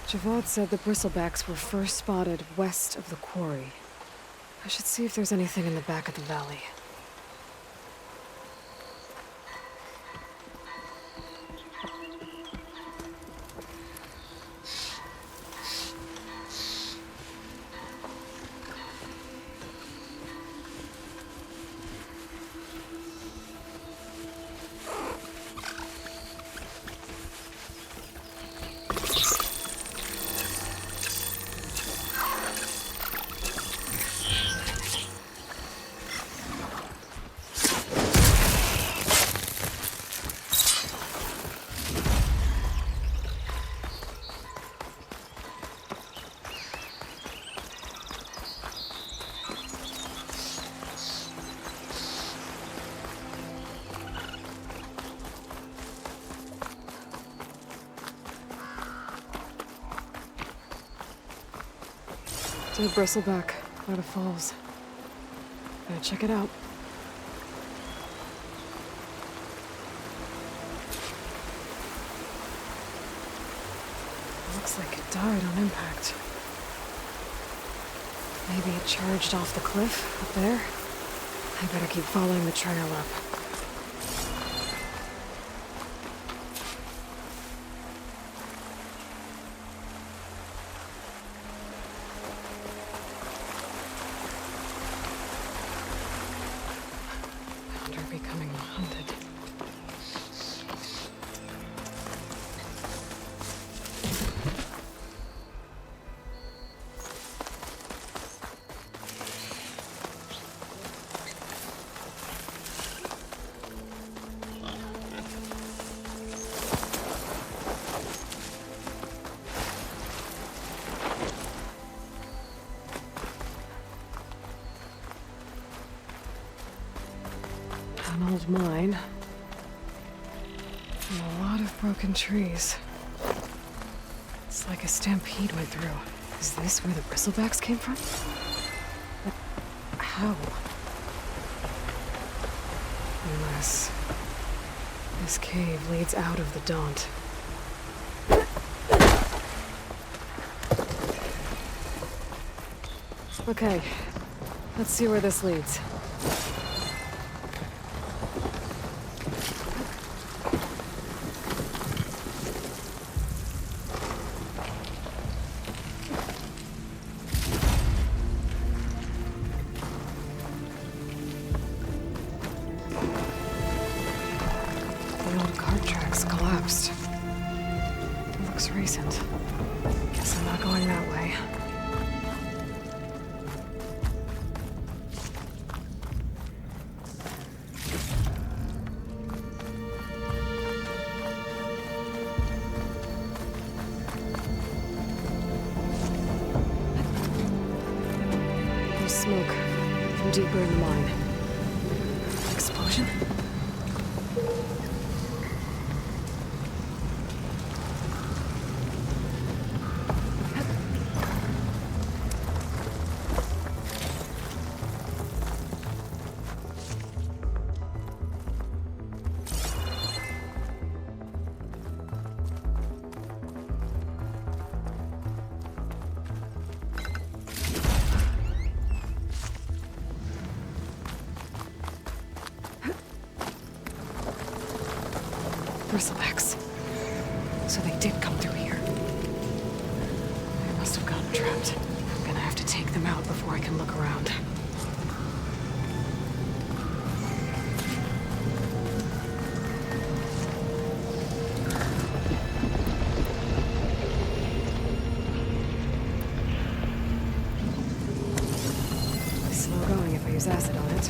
Javad said the bristlebacks were first spotted west of the quarry. I should see if there's anything in the back of the valley. Dead bristleback, out of falls. Gotta check it out. Looks like it died on impact. Maybe it charged off the cliff up there? I better keep following the trail up. Becoming hunted. An old mine. And a lot of broken trees. It's like a stampede went through. Is this where the bristlebacks came from? But how? Unless this cave leads out of the Daunt. Okay, let's see where this leads. Collapsed. It looks recent. Guess I'm not going that way. There's smoke from deeper in the mine. Explosion? Bristlebacks. So they did come through here. They must have gotten trapped. I'm gonna have to take them out before I can look around. Slow going if I use acid on it.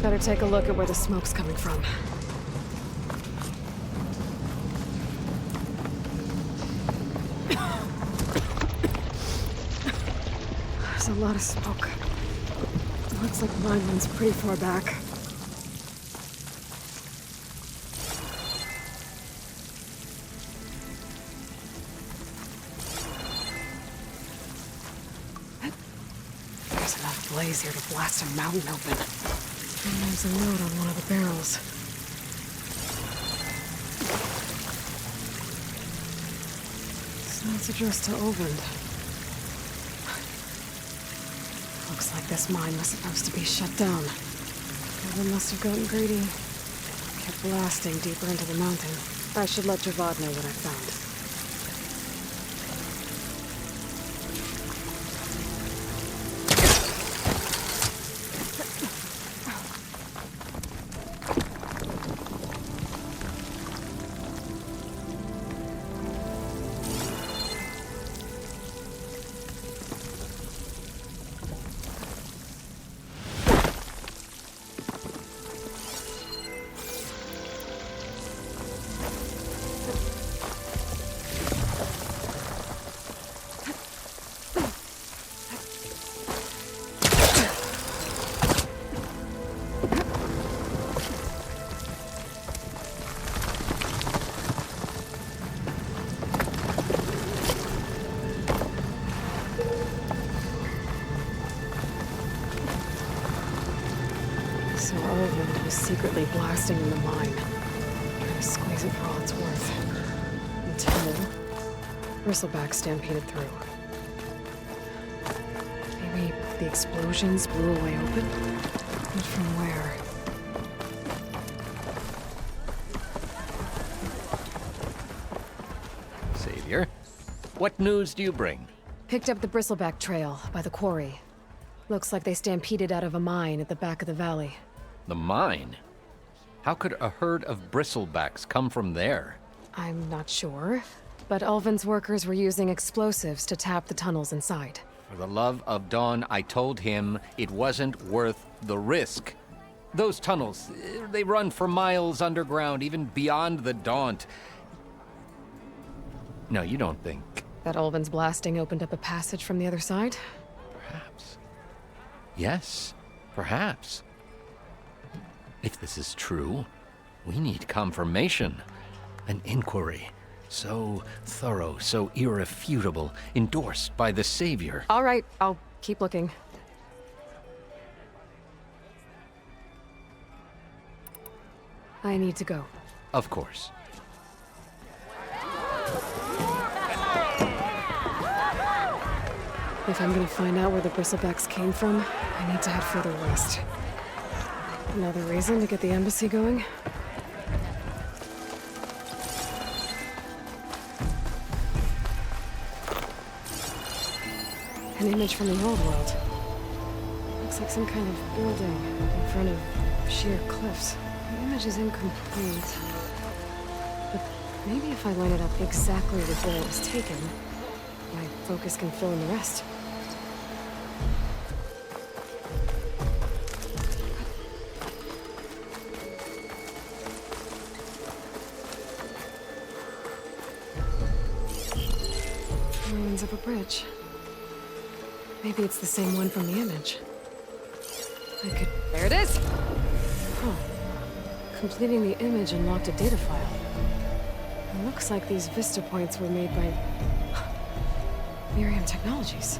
Better take a look at where the smoke's coming from. There's a lot of smoke. Looks like mine runs pretty far back. There's enough blaze here to blast a mountain open. And there's a note on one of the barrels. So it's addressed to Olvend. Looks like this mine was supposed to be shut down. Olvend must have gotten greedy. Kept blasting deeper into the mountain. I should let Javad know what I found. So Olvend was secretly blasting in the mine, trying to squeeze it for all it's worth. Until bristleback stampeded through. Maybe the explosions blew a way open? But from where? Savior, what news do you bring? Picked up the bristleback trail by the quarry. Looks like they stampeded out of a mine at the back of the valley. The mine? How could a herd of bristlebacks come from there? I'm not sure, but Olvend's workers were using explosives to tap the tunnels inside. For the love of Dawn, I told him it wasn't worth the risk. Those tunnels, they run for miles underground, even beyond the Daunt. No, you don't think... That Olvend's blasting opened up a passage from the other side? Perhaps. Yes, perhaps. If this is true, we need confirmation. An inquiry. So thorough, so irrefutable, endorsed by the Savior. All right, I'll keep looking. I need to go. Of course. If I'm gonna find out where the bristlebacks came from, I need to head further west. Another reason to get the embassy going? An image from the old world. Looks like some kind of building in front of sheer cliffs. The image is incomplete. But maybe if I line it up exactly with where it was taken, my focus can fill in the rest. Ruins of a bridge. Maybe it's the same one from the image. I could... There it is! Huh. Completing the image unlocked a data file. It looks like these vista points were made by... Miriam Technologies.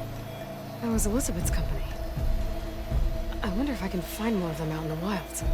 That was Elizabeth's company. I wonder if I can find more of them out in the wild.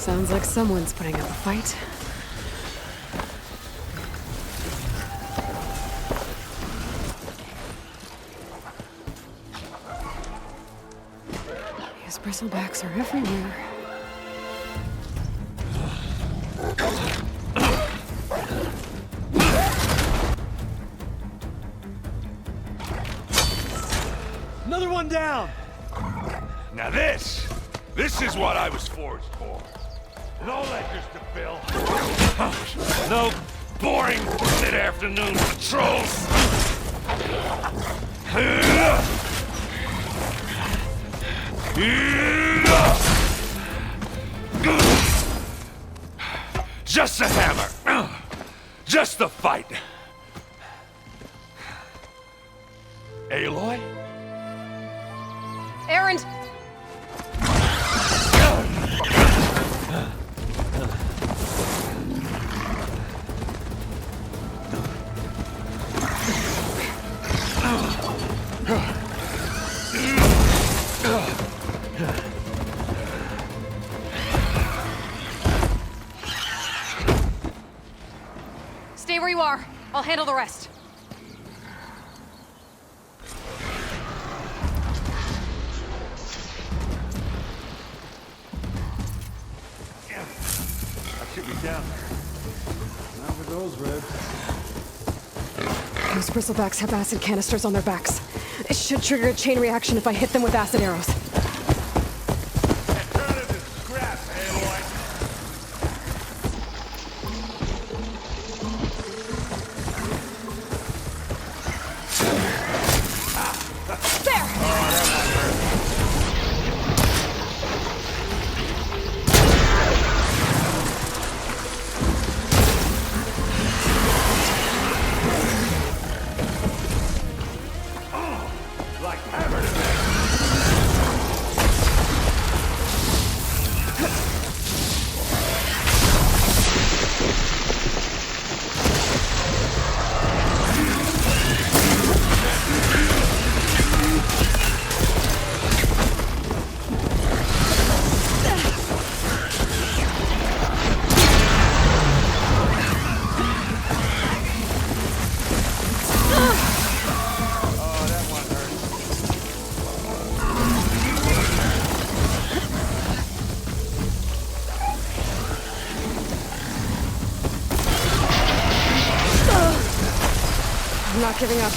Sounds like someone's putting up a fight. These bristlebacks are everywhere. Another one down! Now this is what I was forged for. No ledgers to fill. No boring mid-afternoon patrols. Just a hammer. Just the fight. Aloy? Erend! Stay where you are. I'll handle the rest. Shoot me down. Not with those ribs. Those bristlebacks have acid canisters on their backs. It should trigger a chain reaction if I hit them with acid arrows. Turn it to scrap, Aloy. Like hammered in there. Oh, that one hurt. I'm not giving up.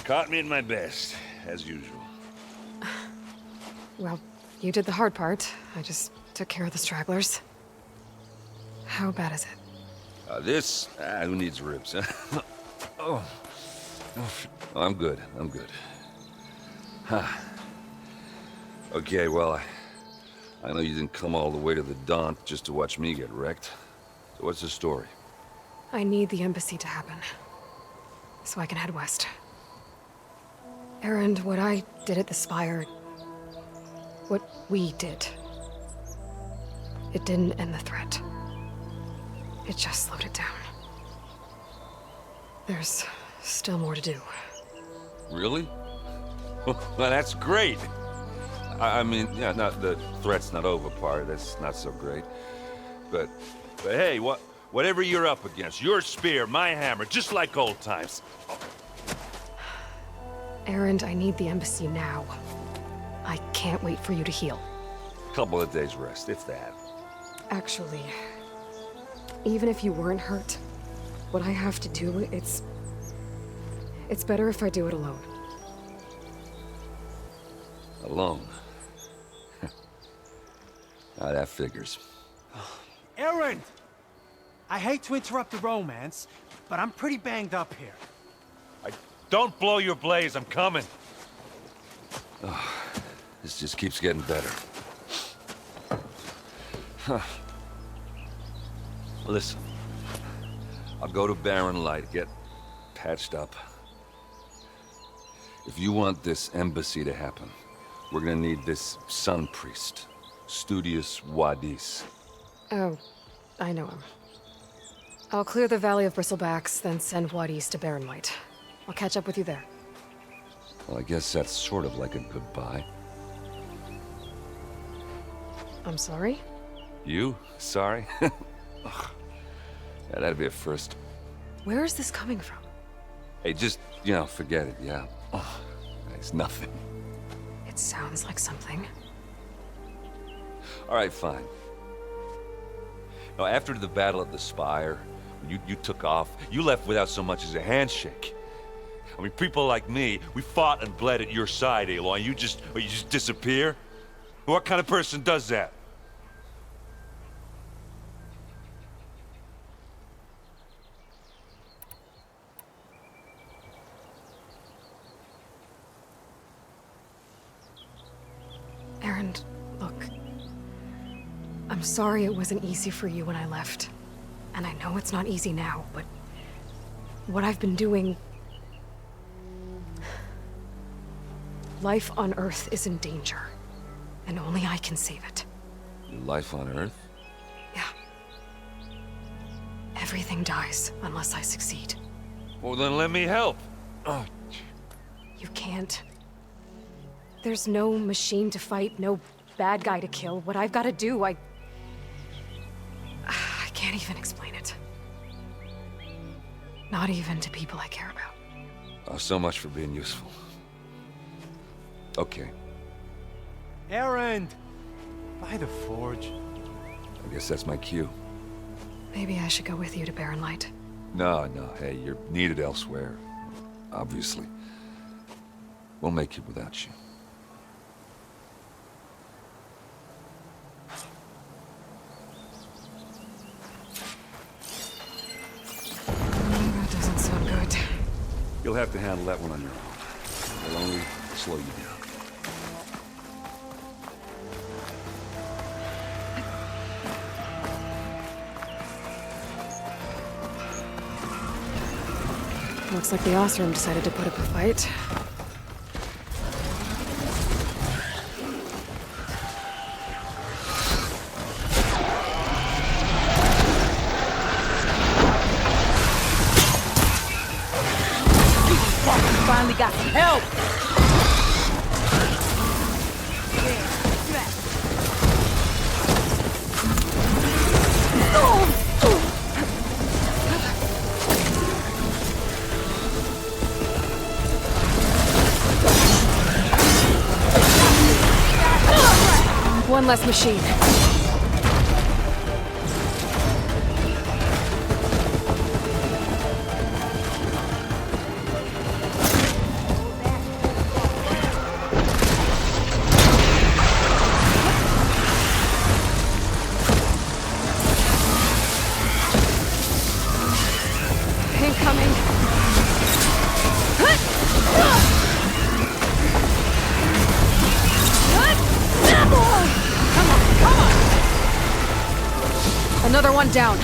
Caught me at my best, as usual. Well, you did the hard part. I just took care of the stragglers. How bad is it? Who needs ribs, huh? Oh, I'm good, I'm good. Huh. Okay, well, I know you didn't come all the way to the Daunt just to watch me get wrecked. So what's the story? I need the embassy to happen, so I can head west. Erend, what I did at the Spire, what we did, it didn't end the threat. It just slowed it down. There's still more to do. Really? Well, that's great. I mean, yeah, not the threat's not over part. That's not so great. But hey, whatever you're up against, your spear, my hammer, just like old times. Erend, I need the embassy now. I can't wait for you to heal. Couple of days rest, if that. Actually, even if you weren't hurt, what I have to do, it's It's better if I do it alone. Alone. That figures. Aaron! I hate to interrupt the romance, but I'm pretty banged up here. Don't blow your blaze, I'm coming. This just keeps getting better. Listen, I'll go to Barren Light, get patched up. If you want this embassy to happen, we're gonna need this sun priest, Studious Wadis. Oh, I know him. I'll clear the Valley of Bristlebacks, then send Wadis to Barren Light. I'll catch up with you there. Well, I guess that's sort of like a goodbye. I'm sorry? You? Sorry? Ugh. Yeah, that'd be a first. Where is this coming from? Hey, just, forget it, yeah. Ugh. It's nothing. It sounds like something. All right, fine. Now, after the Battle at the Spire, you took off, you left without so much as a handshake. I mean, people like me, we fought and bled at your side, Aloy, and you just disappear? What kind of person does that? Aaron, look. I'm sorry it wasn't easy for you when I left. And I know it's not easy now, but what I've been doing... Life on Earth is in danger, and only I can save it. Your life on Earth? Yeah. Everything dies unless I succeed. Well, then let me help. Oh. You can't. There's no machine to fight, no bad guy to kill. What I've got to do, I can't even explain it. Not even to people I care about. Oh, so much for being useful. Okay, Aaron! By the forge. I guess that's my cue. Maybe I should go with you to Barren Light. No, hey, you're needed elsewhere. Obviously. We'll make it without you. That doesn't sound good. You'll have to handle that one on your own. It'll only slow you down. Looks like the Osram decided to put up a fight. Finally got some help! One less machine. Incoming. Another one down.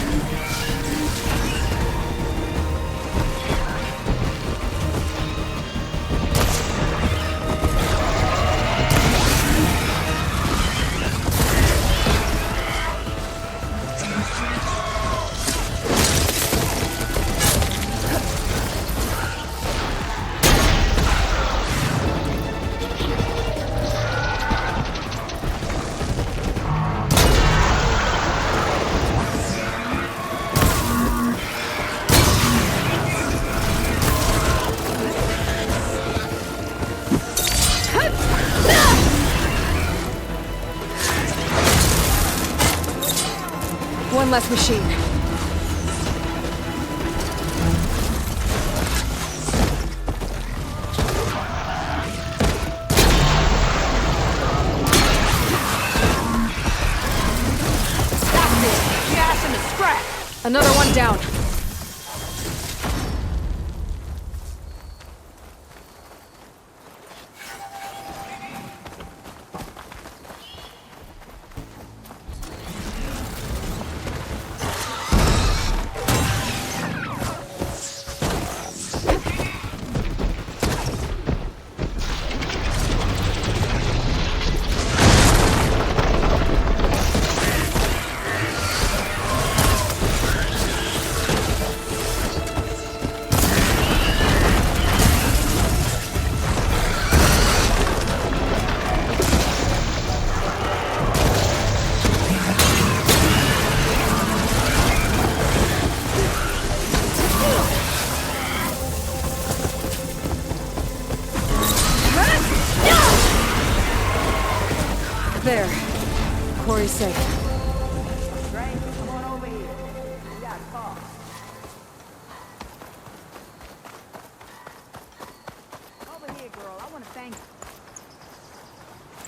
One less machine. down. There. Quarry's safe. Right, come on over here. We got a car. Over here, girl. I want to thank you.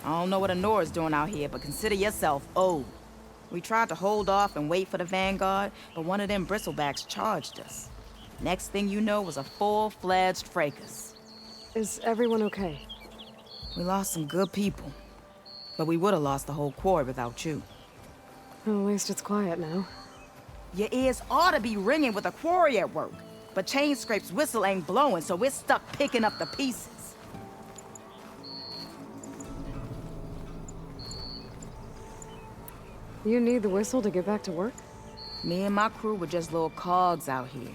I don't know what Honora's doing out here, but consider yourself owed. We tried to hold off and wait for the Vanguard, but one of them bristlebacks charged us. Next thing you know was a full-fledged fracas. Is everyone okay? We lost some good people, but we would have lost the whole quarry without you. Well, at least it's quiet now. Your ears ought to be ringing with a quarry at work, but Chainscrape's whistle ain't blowing, so we're stuck picking up the pieces. You need the whistle to get back to work? Me and my crew were just little cogs out here.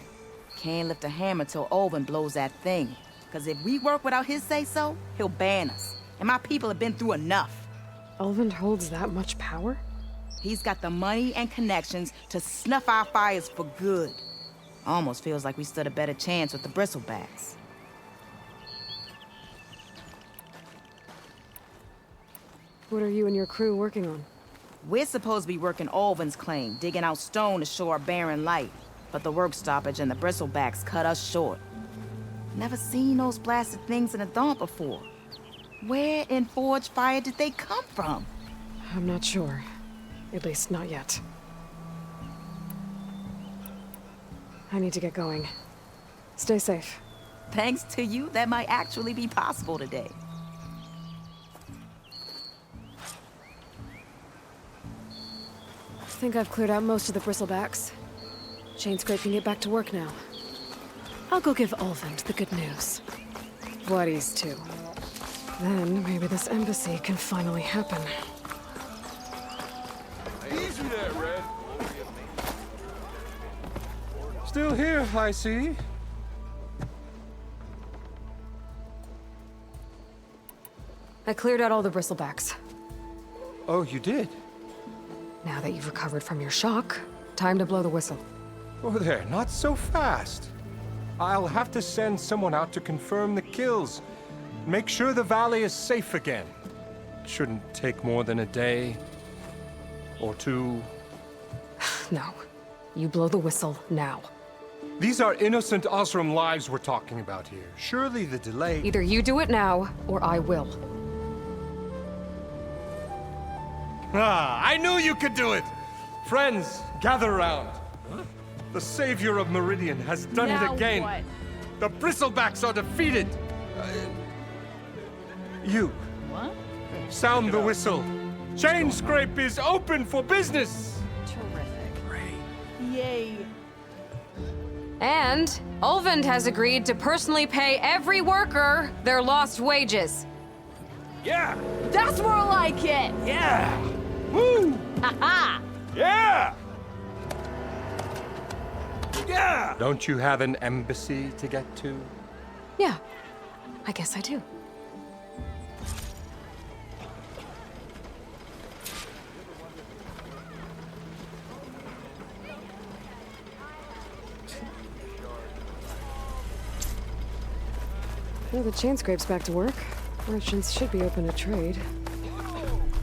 Can't lift a hammer till Olvin blows that thing. Cause if we work without his say-so, he'll ban us. And my people have been through enough. Elvin holds that much power? He's got the money and connections to snuff our fires for good. Almost feels like we stood a better chance with the bristlebacks. What are you and your crew working on? We're supposed to be working Olvin's claim, digging out stone to show our barren light. But the work stoppage and the bristlebacks cut us short. Never seen those blasted things in a dump before. Where in Forge Fire did they come from? I'm not sure. At least not yet. I need to get going. Stay safe. Thanks to you, that might actually be possible today. I think I've cleared out most of the bristlebacks. Chainscrape can get back to work now. I'll go give Ulvund the good news. Bloodies, too. Then maybe this embassy can finally happen. Easy there, Red. Still here, I see. I cleared out all the bristlebacks. Oh, you did? Now that you've recovered from your shock, time to blow the whistle. Oh, there, not so fast. I'll have to send someone out to confirm the kills. Make sure the valley is safe again. It shouldn't take more than a day. Or two. No. You blow the whistle now. These are innocent Osram lives we're talking about here. Surely the delay... Either you do it now, or I will. Ah, I knew you could do it! Friends, gather around. The savior of Meridian has done it again. What? The bristlebacks are defeated. You. What? Sound the whistle. Chainscrape is open for business. Terrific. Yay. And Ulvund has agreed to personally pay every worker their lost wages. Yeah! That's more like it! Yeah! Woo! Ha-ha! Yeah! Yeah! Don't you have an embassy to get to? Yeah, I guess I do. Well, the Chainscrape's back to work. Merchants should be open to trade.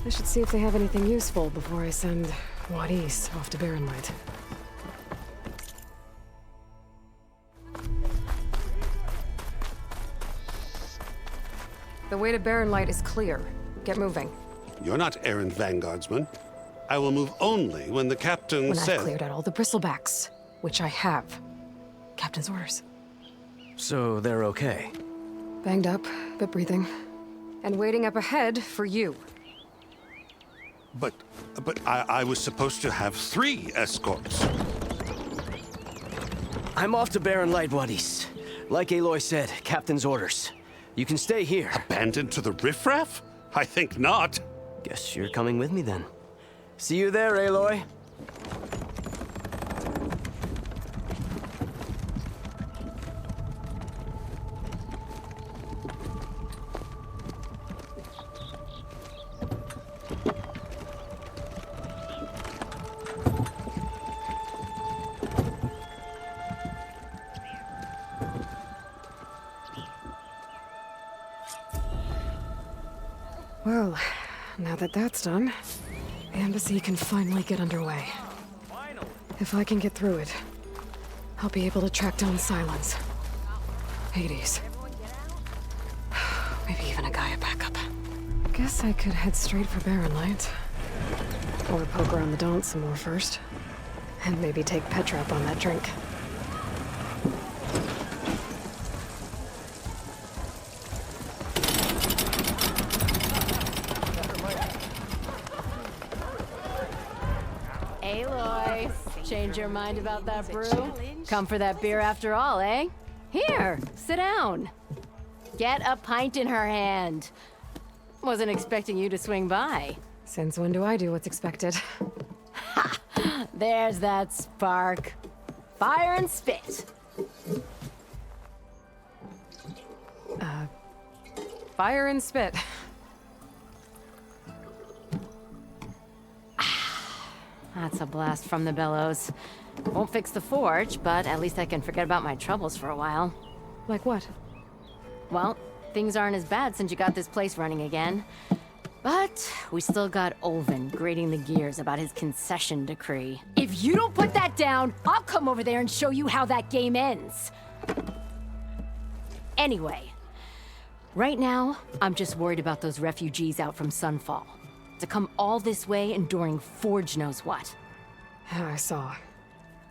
I should see if they have anything useful before I send Wadis off to Barren Light. The way to Barren Light is clear. Get moving. You're not errand vanguardsman. I will move only when the captain When says... I've cleared out all the bristlebacks. which I have. Captain's orders. So they're okay. Banged up, but breathing. And waiting up ahead for you. But I was supposed to have 3 escorts. I'm off to Barren Light, Wadis. Like Aloy said, Captain's orders. You can stay here. Abandoned to the riffraff? I think not. Guess you're coming with me then. See you there, Aloy. Well, now that that's done, the embassy can finally get underway. If I can get through it, I'll be able to track down Silence, Hades, maybe even a Gaia backup. Guess I could head straight for Barren Light. Or poke around the Daunt some more first. And maybe take Petra up on that drink. Aloy, change your mind about that brew? Come for that beer after all, eh? Here, sit down. Get a pint in her hand. Wasn't expecting you to swing by. Since when do I do what's expected? There's that spark. Fire and spit. Fire and spit. That's a blast from the bellows. Won't fix the forge, but at least I can forget about my troubles for a while. Like what? Well, things aren't as bad since you got this place running again. But we still got Ulvin grating the gears about his concession decree. If you don't put that down, I'll come over there and show you how that game ends. Anyway, right now, I'm just worried about those refugees out from Sunfall. To come all this way enduring Forge knows what. Yeah, I saw.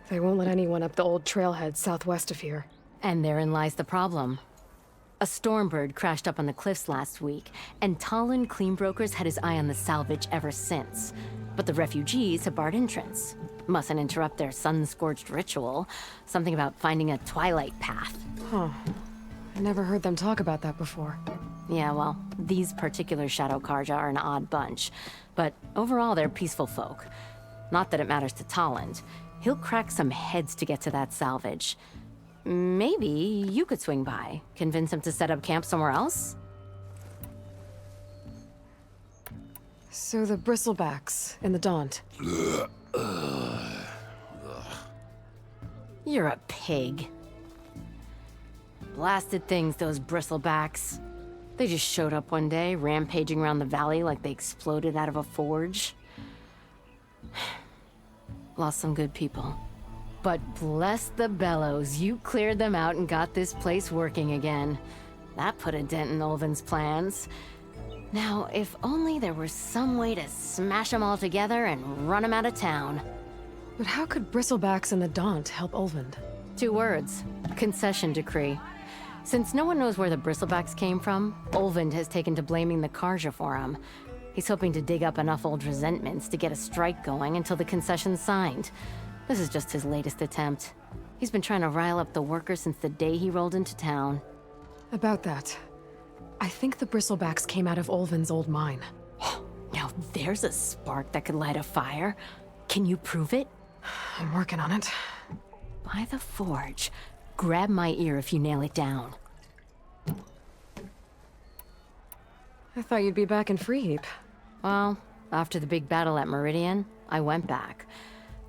They won't let anyone up the old trailhead southwest of here. And therein lies the problem. A Stormbird crashed up on the cliffs last week, and Talon Cleanbrokers had his eye on the salvage ever since. But the refugees have barred entrance. Mustn't interrupt their sun-scorched ritual. Something about finding a twilight path. Huh. I never heard them talk about that before. Yeah, well, these particular Shadow Karja are an odd bunch. But overall, they're peaceful folk. Not that it matters to Talon. He'll crack some heads to get to that salvage. Maybe you could swing by, convince him to set up camp somewhere else? So the bristlebacks in the Daunt. You're a pig. Blasted things, those bristlebacks. They just showed up one day, rampaging around the valley like they exploded out of a forge. Lost some good people. But bless the bellows, you cleared them out and got this place working again. That put a dent in Ulvin's plans. Now, if only there were some way to smash them all together and run them out of town. But how could bristlebacks in the Daunt help Ulvin? 2 words. Concession decree. Since no one knows where the bristlebacks came from, Ulvin has taken to blaming the Karja for them. He's hoping to dig up enough old resentments to get a strike going until the concession's signed. This is just his latest attempt. He's been trying to rile up the workers since the day he rolled into town. About that, I think the bristlebacks came out of Ulvin's old mine. Now there's a spark that could light a fire. Can you prove it? I'm working on it. By the forge. Grab my ear if you nail it down. I thought you'd be back in Freeheap. Well, after the big battle at Meridian, I went back.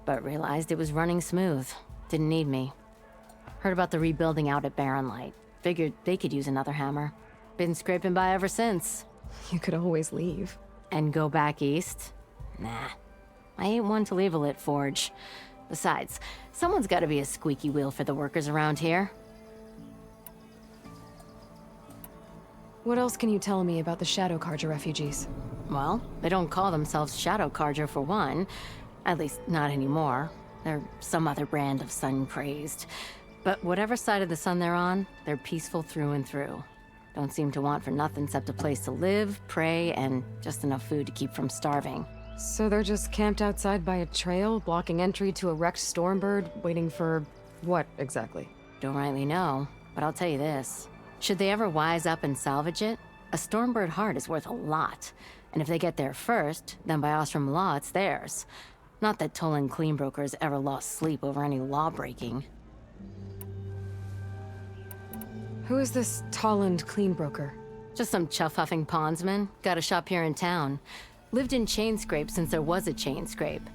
But realized it was running smooth. Didn't need me. Heard about the rebuilding out at Barren Light. Figured they could use another hammer. Been scraping by ever since. You could always leave. And go back east? Nah. I ain't one to leave a lit forge. Besides, someone's gotta be a squeaky wheel for the workers around here. What else can you tell me about the Shadow Karja refugees? Well, they don't call themselves Shadow Karja for one. At least, not anymore. They're some other brand of sun-crazed. But whatever side of the sun they're on, they're peaceful through and through. Don't seem to want for nothing except a place to live, pray, and just enough food to keep from starving. So they're just camped outside by a trail, blocking entry to a wrecked Stormbird, waiting for what exactly? Don't rightly know, but I'll tell you this. Should they ever wise up and salvage it, a Stormbird heart is worth a lot. And if they get there first, then by Ostrom law, it's theirs. Not that Tolan Cleanbrokers ever lost sleep over any law breaking. Who is this Tolland Cleanbroker? Just some chuff-huffing pondsman. Got a shop here in town. Lived in Chainscrape since there was a Chainscrape.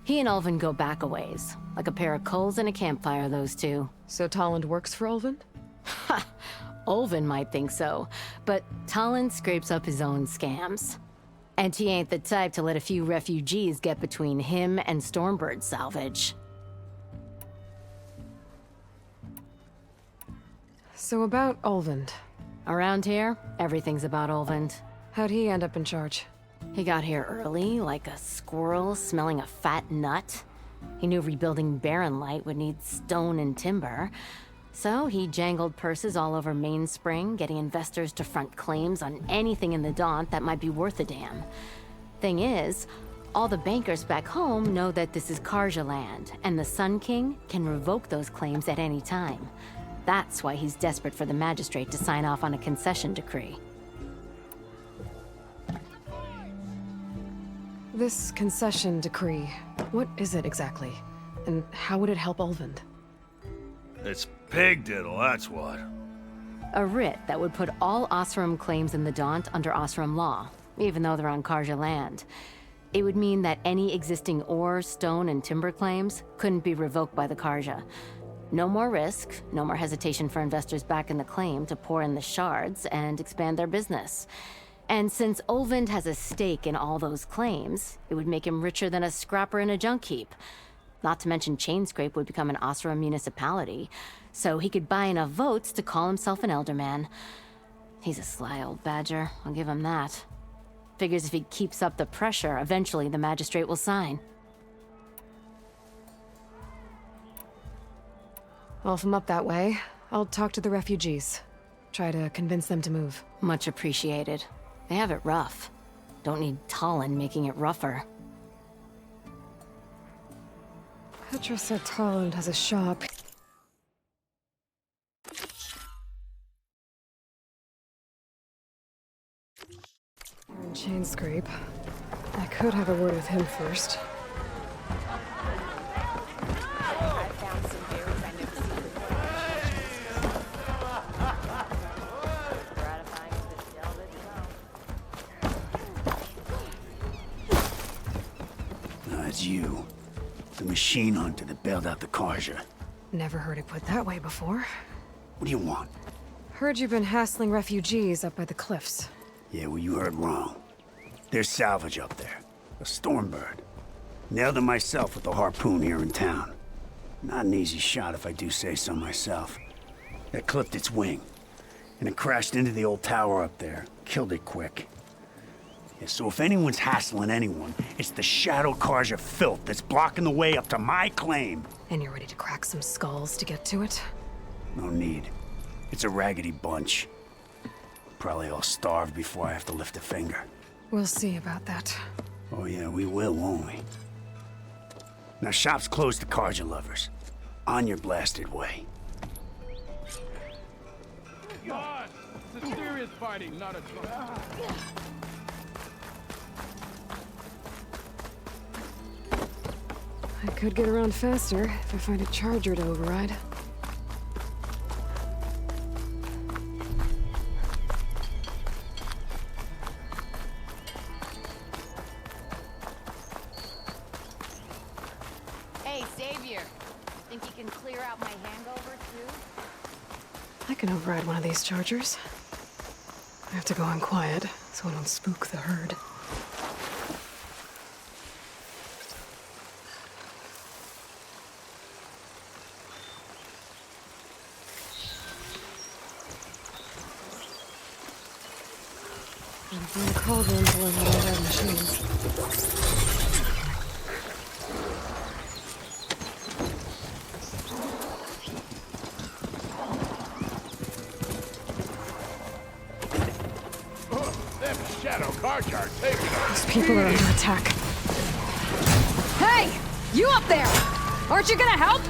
He and Ulvin go back a ways. Like a pair of coals and a campfire, those two. So Tolland works for Ulvin? Ha! Ulvin might think so, but Tolland scrapes up his own scams. And he ain't the type to let a few refugees get between him and Stormbird salvage. So about Ulvin. Around here, everything's about Ulvin. How'd he end up in charge? He got here early, like a squirrel smelling a fat nut. He knew rebuilding Barren Light would need stone and timber. So he jangled purses all over Mainspring, getting investors to front claims on anything in the Daunt that might be worth a damn. Thing is, all the bankers back home know that this is Karja land, and the Sun King can revoke those claims at any time. That's why he's desperate for the magistrate to sign off on a concession decree. This concession decree, what is it exactly? And how would it help Ulvin? It's pig diddle, that's what. A writ that would put all Osram claims in the Daunt under Osram law, even though they're on Karja land. It would mean that any existing ore, stone, and timber claims couldn't be revoked by the Karja. No more risk, no more hesitation for investors back in the claim to pour in the shards and expand their business. And since Ulvin has a stake in all those claims, it would make him richer than a scrapper in a junk heap. Not to mention Chainscrape would become an Osram municipality, so he could buy enough votes to call himself an elderman. He's a sly old badger, I'll give him that. Figures if he keeps up the pressure, eventually the magistrate will sign. Well, if I'm up that way, I'll talk to the refugees. Try to convince them to move. Much appreciated. They have it rough. Don't need Tolland making it rougher. Petra said Tolland has a shop. We're in Chainscrape. I could have a word with him first. It's you. The machine hunter that bailed out the Karja. Never heard it put that way before. What do you want? Heard you've been hassling refugees up by the cliffs. Yeah, well, you heard wrong. There's salvage up there. A Stormbird. Nailed it myself with a harpoon here in town. Not an easy shot if I do say so myself. It clipped its wing. And it crashed into the old tower up there. Killed it quick. Yeah, so if anyone's hassling anyone, it's the Shadow Karja filth that's blocking the way up to my claim. And you're ready to crack some skulls to get to it? No need. It's a raggedy bunch. Probably all starved before I have to lift a finger. We'll see about that. Oh yeah, we will, won't we? Now shop's closed to Karja lovers. On your blasted way. God, this is serious fighting, not a trunk. I could get around faster if I find a charger to override. Hey, Savior. Think you can clear out my hangover, too? I can override one of these chargers. I have to go in quiet, so I don't spook the herd. I'm going to call them to learn how to override machines. Shadow Carja are taking us. These people are under attack. Hey! You up there! Aren't you gonna help?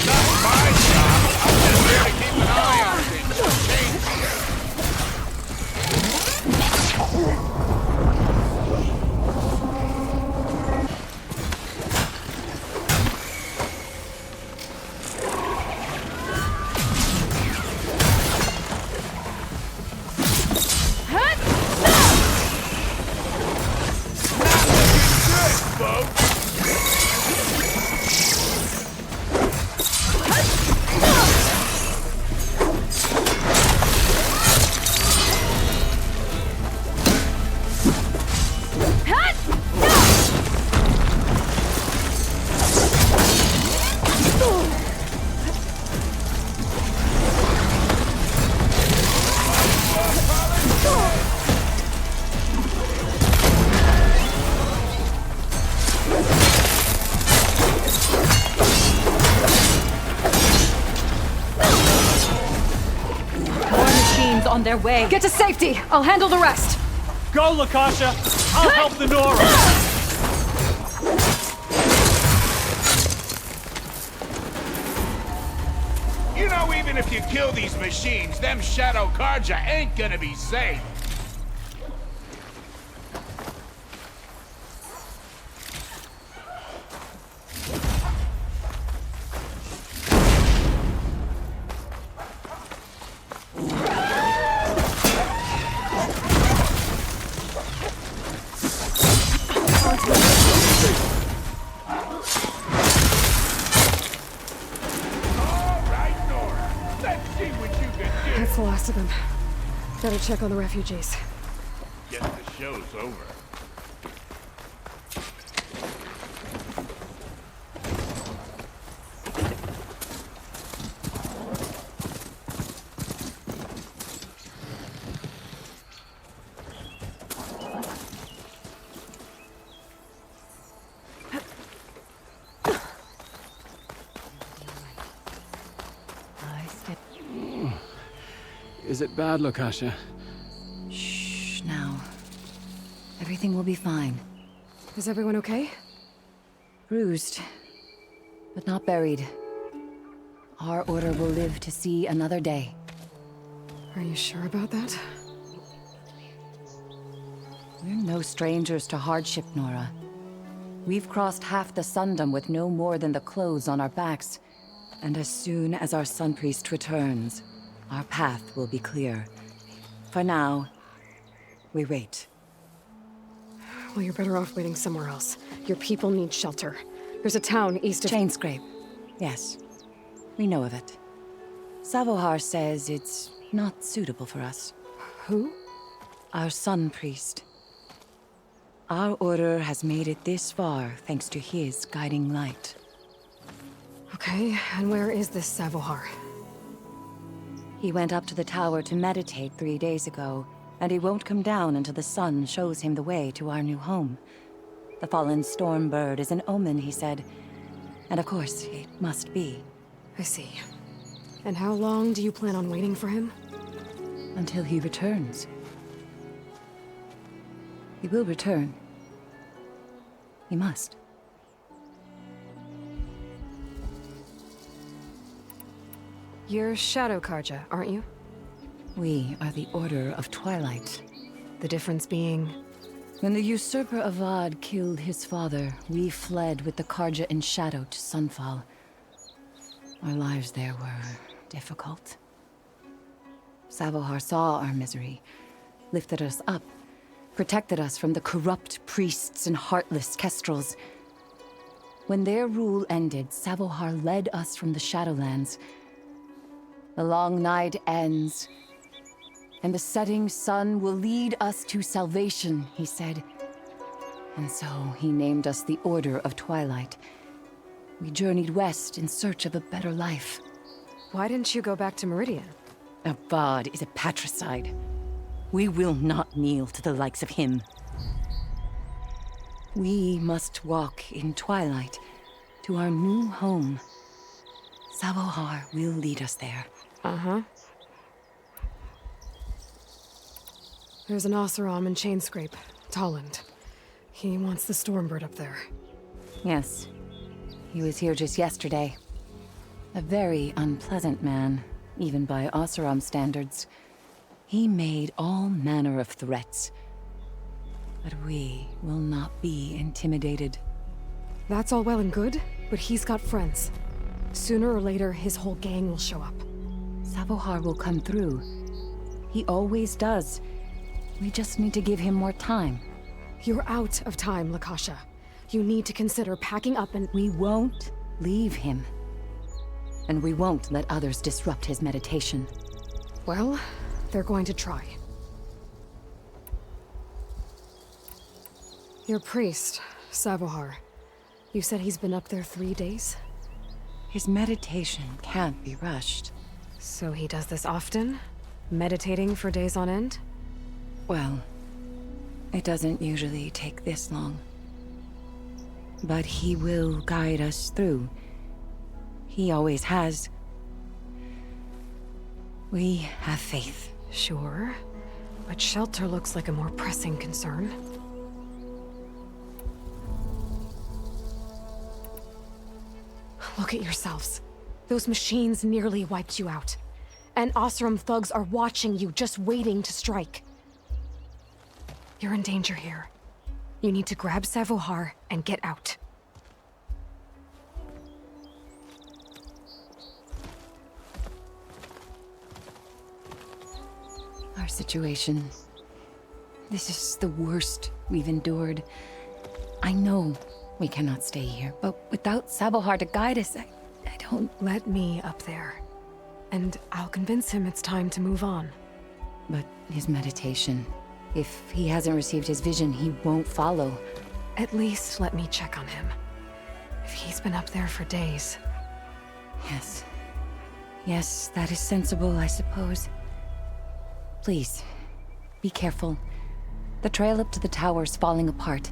Not my job. I'm just here to keep an eye on things. Change here. On their way. Get to safety! I'll handle the rest! Go, Lakasha! I'll help the Nora! You know, even if you kill these machines, them Shadow Carja ain't gonna be safe. That's the last of them. Better check on the refugees. Guess the show's over. Is it bad, Lakasha? Shh, now. Everything will be fine. Is everyone okay? Bruised, but not buried. Our order will live to see another day. Are you sure about that? We're no strangers to hardship, Nora. We've crossed half the Sundom with no more than the clothes on our backs. And as soon as our Sun Priest returns, our path will be clear. For now, we wait. Well, you're better off waiting somewhere else. Your people need shelter. There's a town east of... Chainscrape. Yes. We know of it. Savohar says it's not suitable for us. Who? Our Sun Priest. Our order has made it this far thanks to his guiding light. Okay, and where is this Savohar? He went up to the tower to meditate 3 days ago, and he won't come down until the sun shows him the way to our new home. The fallen storm bird is an omen, he said. And of course, it must be. I see. And how long do you plan on waiting for him? Until he returns. He will return. He must. You're Shadow Carja, aren't you? We are the Order of Twilight. The difference being... When the usurper Avad killed his father, we fled with the Carja in shadow to Sunfall. Our lives there were difficult. Savohar saw our misery, lifted us up, protected us from the corrupt priests and heartless kestrels. When their rule ended, Savohar led us from the Shadowlands. The long night ends, and the setting sun will lead us to salvation, he said. And so he named us the Order of Twilight. We journeyed west in search of a better life. Why didn't you go back to Meridian? Avad is a patricide. We will not kneel to the likes of him. We must walk in twilight to our new home. Savohar will lead us there. Uh-huh. There's an Oseram in Chainscrape, Tolland. He wants the Stormbird up there. Yes. He was here just yesterday. A very unpleasant man, even by Oseram standards. He made all manner of threats. But we will not be intimidated. That's all well and good, but he's got friends. Sooner or later, his whole gang will show up. Savohar will come through. He always does. We just need to give him more time. You're out of time, Lakasha. You need to consider packing up and— We won't leave him. And we won't let others disrupt his meditation. Well, they're going to try. Your priest, Savohar. You said he's been up there 3 days? His meditation can't be rushed. So he does this often? Meditating for days on end? Well, it doesn't usually take this long. But he will guide us through. He always has. We have faith. Sure. But shelter looks like a more pressing concern. Look at yourselves. Those machines nearly wiped you out. And Oseram thugs are watching you, just waiting to strike. You're in danger here. You need to grab Savohar and get out. Our situation. This is the worst we've endured. I know we cannot stay here, but without Savohar to guide us, I don't... Let me up there. And I'll convince him it's time to move on. But his meditation... If he hasn't received his vision, he won't follow. At least let me check on him. If he's been up there for days. Yes. Yes, that is sensible, I suppose. Please, be careful. The trail up to the tower's falling apart.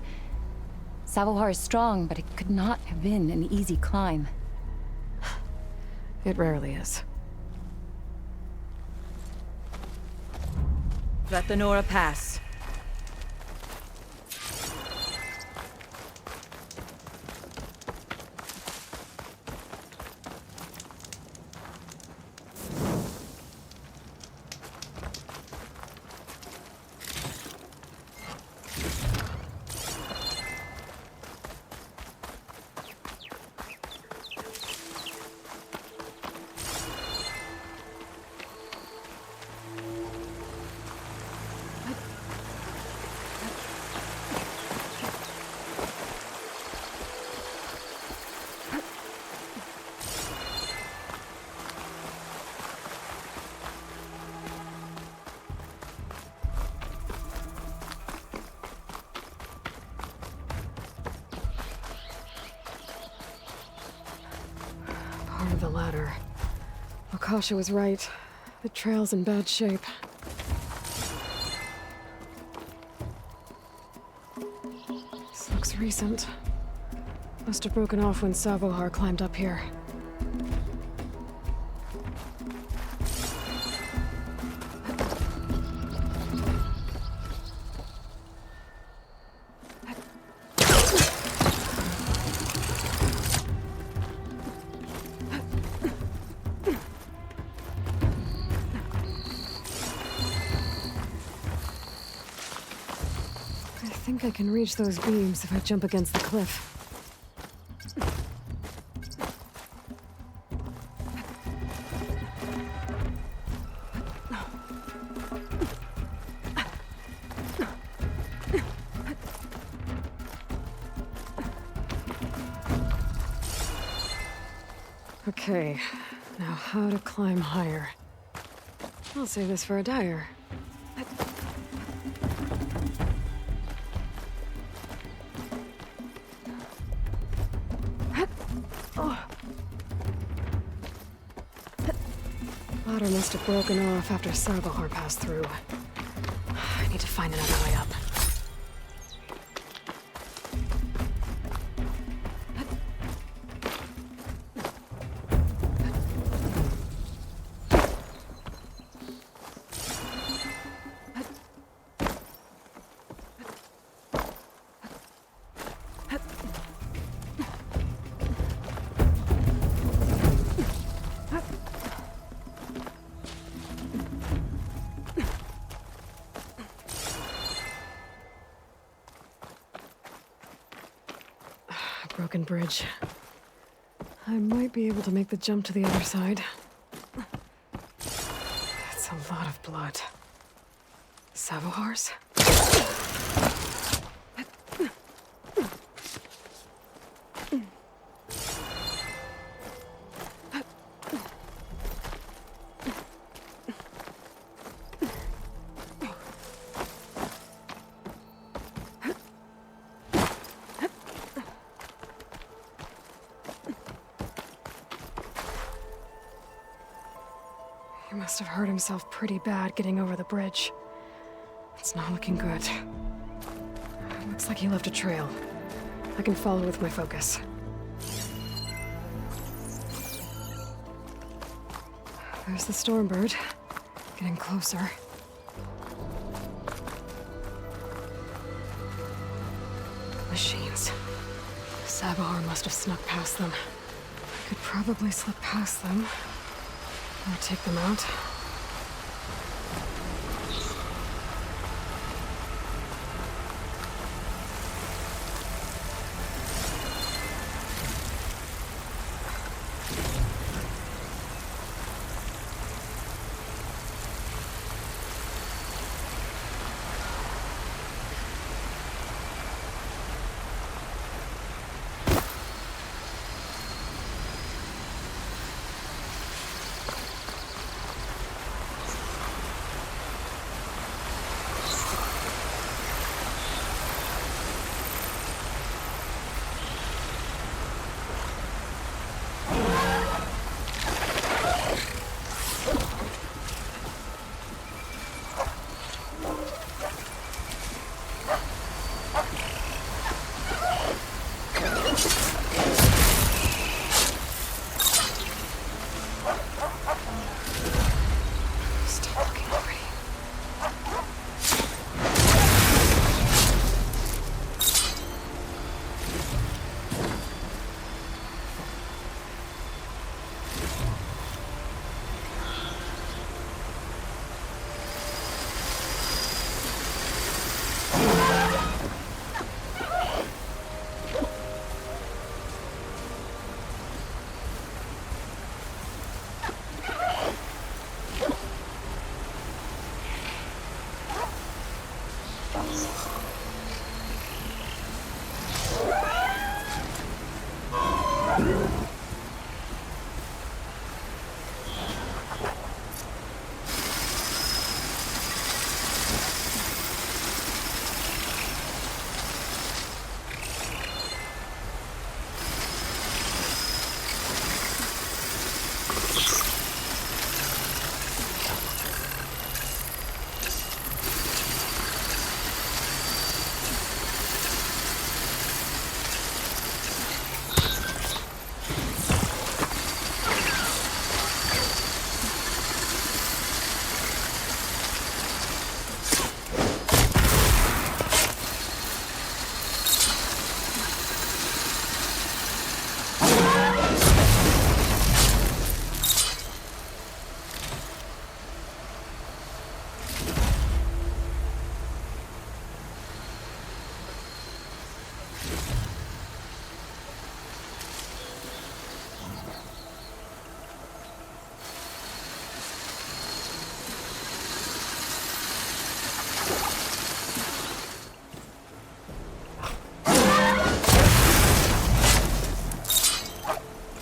Savohar is strong, but it could not have been an easy climb. It rarely is. Let the Nora pass. Part of the ladder. Akasha was right. The trail's in bad shape. This looks recent. Must have broken off when Savohar climbed up here. I think I can reach those beams if I jump against the cliff. Okay, now how to climb higher. I'll save this for a dyer. Ladder must have broken off after Savohar passed through. I need to find another way up. broken bridge. I might be able to make the jump to the other side. That's a lot of blood. Savohars? He must have hurt himself pretty bad getting over the bridge. It's not looking good. Looks like he left a trail. I can follow with my focus. There's the Stormbird. Getting closer. Machines. Sabahar must have snuck past them. I could probably slip past them. Or take them out.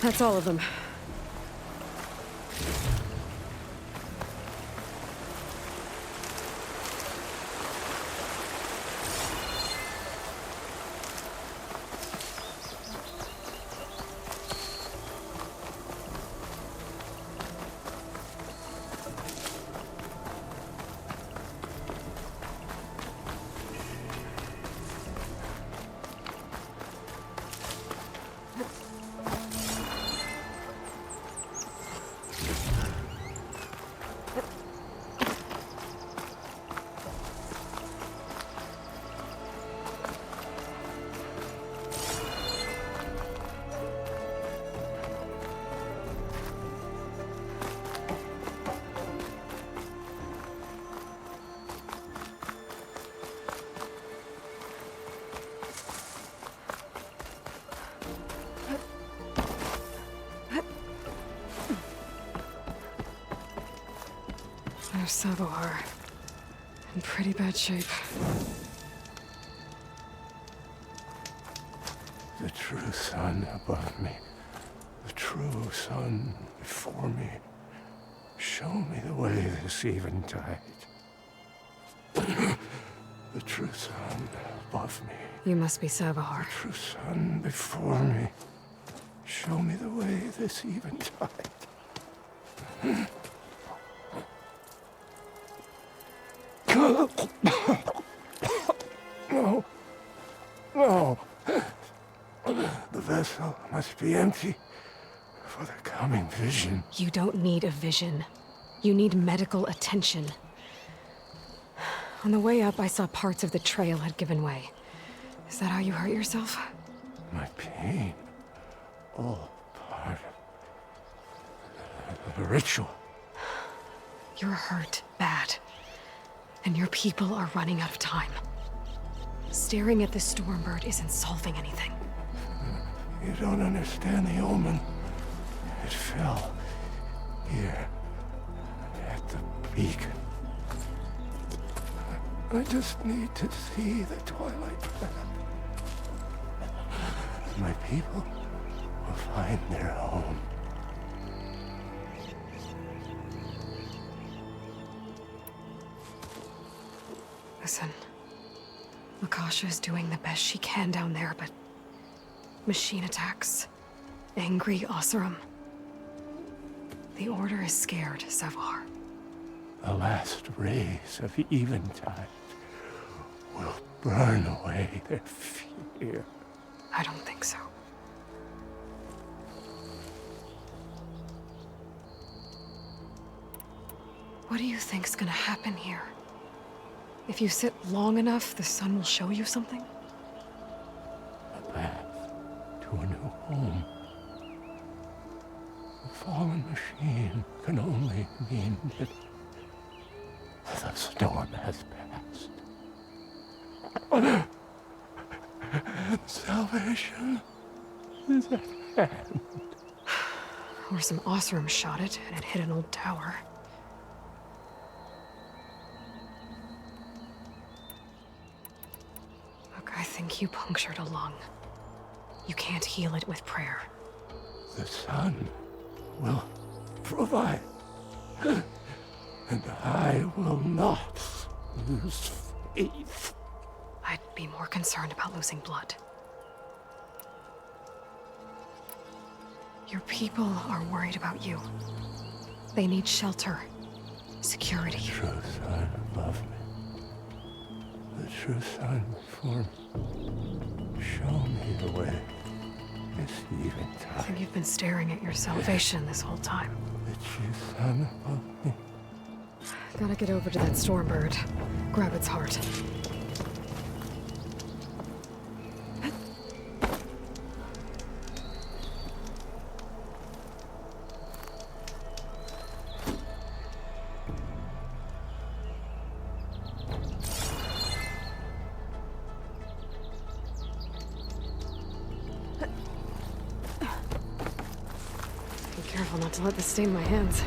That's all of them. There's Sabohar. In pretty bad shape. The true sun above me. The true sun before me. Show me the way this eventide. The true sun above me. You must be Sabohar. The true sun before me. Show me the way this eventide. No. No. The vessel must be empty for the coming vision. You don't need a vision. You need medical attention. On the way up, I saw parts of the trail had given way. Is that how you hurt yourself? My pain. All part of the ritual. You're hurt bad. And your people are running out of time. Staring at the Stormbird isn't solving anything. You don't understand the omen. It fell here at the beacon. I just need to see the twilight path. My people will find their home. Listen, Lakasha is doing the best she can down there, but machine attacks, angry Oseram. The Order is scared, Savar. The last rays of eventide will burn away their fear. I don't think so. What do you think's gonna happen here? If you sit long enough, the sun will show you something? A path to a new home. The fallen machine can only mean that the storm has passed. And salvation is at hand. Or some Oseram shot it, and it hit an old tower. Look, I think you punctured a lung. You can't heal it with prayer. The sun will provide. And I will not lose faith. I'd be more concerned about losing blood. Your people are worried about you. They need shelter, security. The true sun above me. The true sun before me. Show me the way. This eventide. I think you've been staring at your salvation this whole time. The true sun above me. Gotta get over to that Stormbird. Grab its heart. Be careful not to let this stain my hands.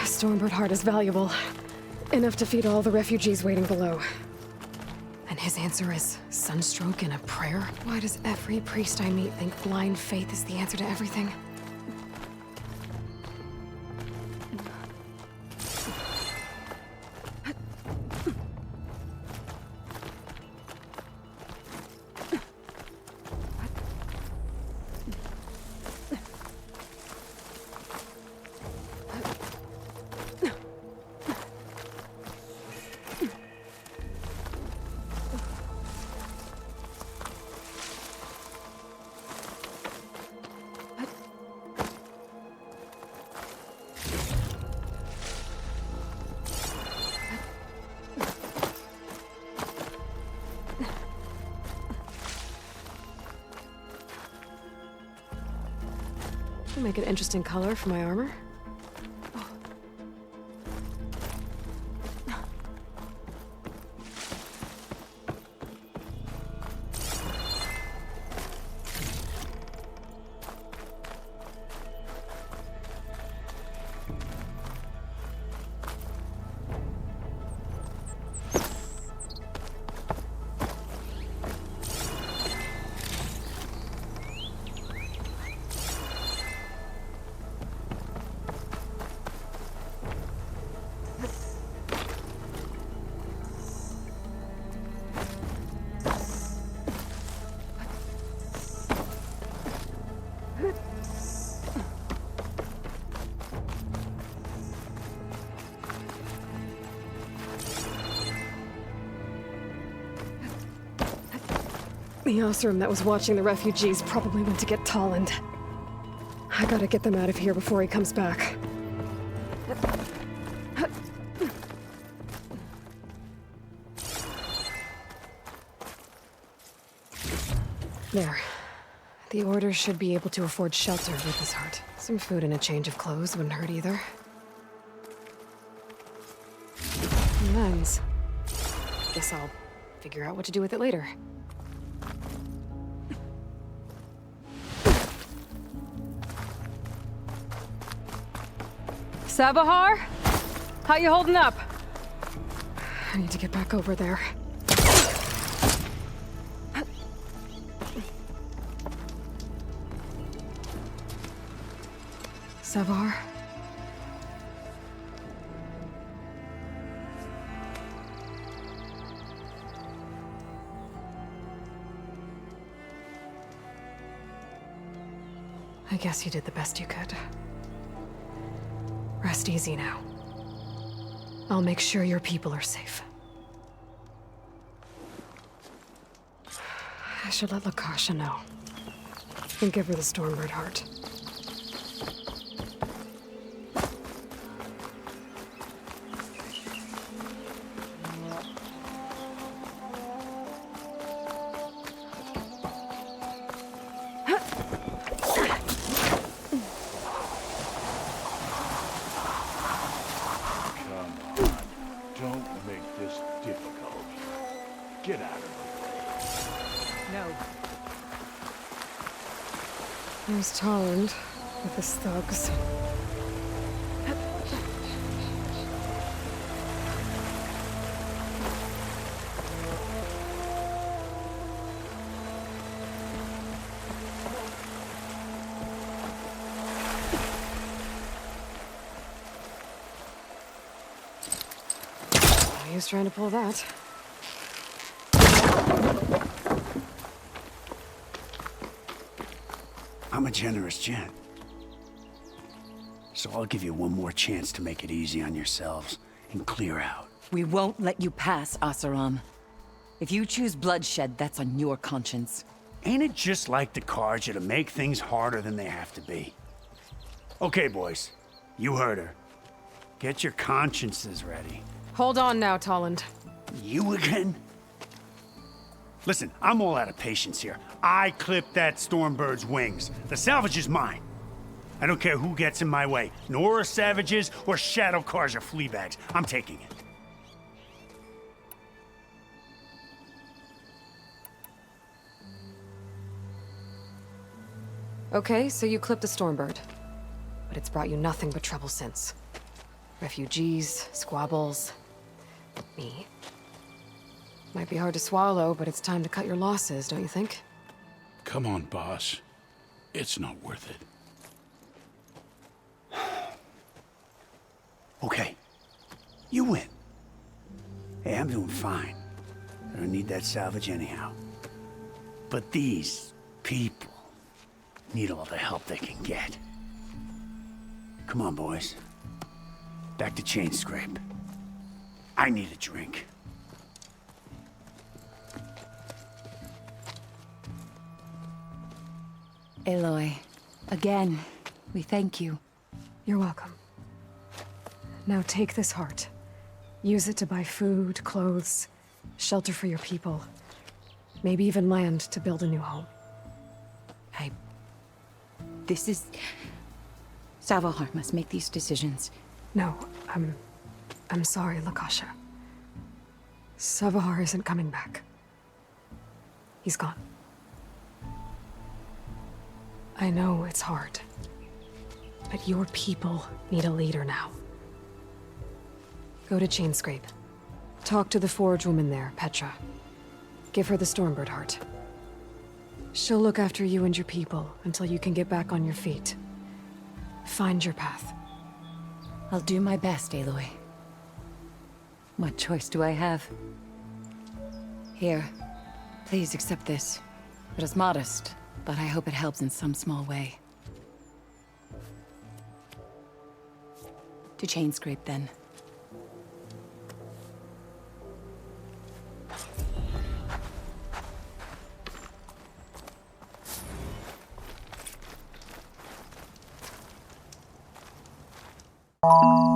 Stormbird heart is valuable. Enough to feed all the refugees waiting below. And his answer is sunstroke and a prayer? Why does every priest I meet think blind faith is the answer to everything? I'll make an interesting color for my armor. The Osram that was watching the refugees probably went to get Tolland. I gotta get them out of here before he comes back. There. The Order should be able to afford shelter with his heart. Some food and a change of clothes wouldn't hurt either. Lens. Guess I'll figure out what to do with it later. Sabahar? How you holding up? I need to get back over there. Sabahar? I guess you did the best you could. Rest easy now. I'll make sure your people are safe. I should let Lakasha know. And give her the Stormbird heart. There's Tolland with his thugs. He was trying to pull that. I'm a generous gent. So I'll give you one more chance to make it easy on yourselves and clear out. We won't let you pass, Asaram. If you choose bloodshed, that's on your conscience. Ain't it just like the Karja to make things harder than they have to be? Okay, boys. You heard her. Get your consciences ready. Hold on now, Tolland. You again? Listen, I'm all out of patience here. I clipped that Stormbird's wings. The salvage is mine. I don't care who gets in my way. Nora savages or Shadow Karja fleabags. I'm taking it. Okay, so you clipped the Stormbird. But it's brought you nothing but trouble since. Refugees, squabbles, me. Might be hard to swallow, but it's time to cut your losses, don't you think? Come on, boss. It's not worth it. Okay. You win. Hey, I'm doing fine. I don't need that salvage anyhow. But these people need all the help they can get. Come on, boys. Back to Chain Scrape. I need a drink. Aloy, again, we thank you. You're welcome. Now take this heart. Use it to buy food, clothes, shelter for your people. Maybe even land to build a new home. This is Savahar must make these decisions. No, I'm sorry, Lakasha. Savahar isn't coming back. He's gone. I know it's hard, but your people need a leader now. Go to Chainscrape. Talk to the Forge woman there, Petra. Give her the Stormbird heart. She'll look after you and your people until you can get back on your feet. Find your path. I'll do my best, Aloy. What choice do I have? Here, please accept this. It is modest, but I hope it helps in some small way. To Chainscrape, then. You